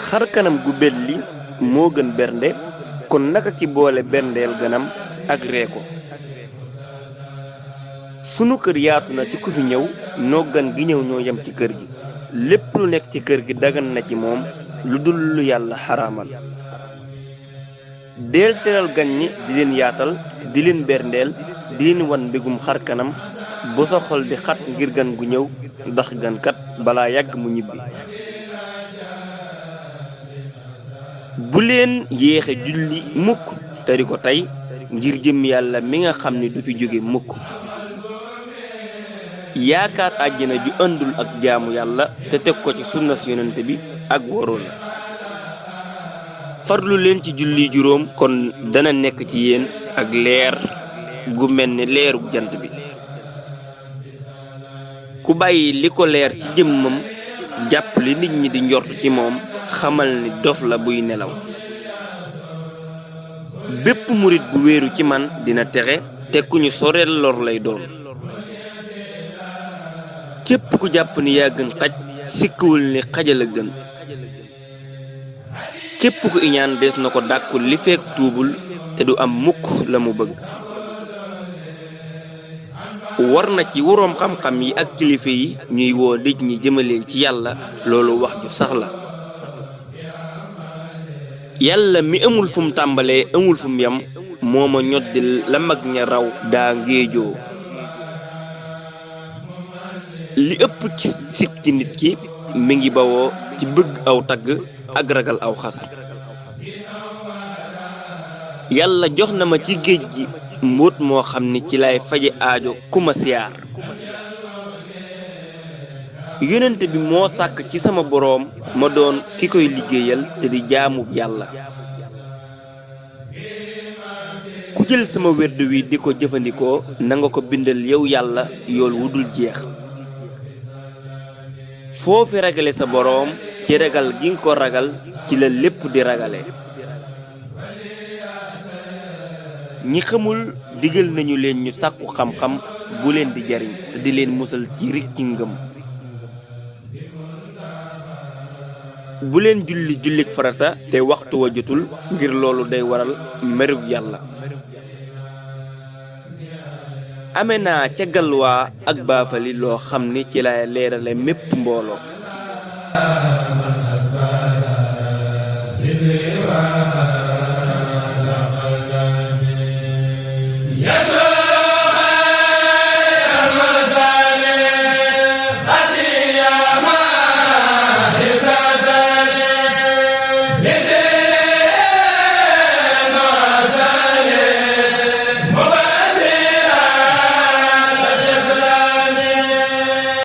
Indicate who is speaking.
Speaker 1: xar kanam gu belli moo gën bernde kon naka ki boole berndeel ganam ak ree ko sunu kër yaatu na ci ku fi ñëw noo gan gi ñëw ñoo yem ci kër gi lépp lu nekk ci kër gi dagan na ci moom lu dul lu yàlla xaraamal deel teral gan ñi di leen yaatal di leen berndeel di leen wan mbégum xar kanam ba sa xol di xat ngir gan gu ñëw ndax gankat balaa yàgg mu ñibbi bu leen yéexe julli mukk te di ko tey ngir jëm yàlla mi nga xam ni du fi jóge mukk yaakaar àjjana ju àndul ak jaamu yàlla te teg ko ci sunnas yonent bi ak waroon farlu leen ci julli juróom kon dana nekk ci yéen ak leer gu mel ni leeru jant bi ku bàyyi li ko leer ci jëmmam jàpp li nit ñi di njort ci moom xamal ni dof la buy nelaw bépp murit bu wéeru ci man dina texe te ku ñu soreel lor lay doon képp ku jàpp ni yaa gën xaj sikkiwul ni xajal a gën képp ku iñaan des na ko dàkkul li fekk tuubul te du am mukk la mu bëgg war na ci woroom xam-xam yi ak kilifa yi ñuy woo nit ñi jëmaleen ci yàlla loolu wax ju sax la yàlla mi amul fu mu tàmbalee amul fu mu yam moo ma ñoddi la mag ña raw daa ngéejoo li ëpp ci sikki nit ki mi ngi bawoo ci bëgg aw tagg ak ragal aw xas yàlla jox na ma ci géej gi mbóot moo xam ni ci lay faje aajo ku ma siyaar yonent bi moo sàkk ci sama boroom ma doon ki koy liggéeyal te di jaamu yàlla ku jël sama werd wi di ko jëfandikoo nanga ko bindal yow yàlla yool wu dul jeex foofi ragale sa boroom ci ragal gi nga ko ragal ci la lépp di ragale ñi xamul digal nañu leen ñu sàkku xam-xam bu leen di jariñ di leen musal ci rikki ngëm bu leen julli jullik farata te waxtu wa jotul ngir loolu day waral merug yàlla ame naa ca galwaa ak baafali loo xam ni ci lay leerale mépp mbooloo
Speaker 2: man asbara zidri wa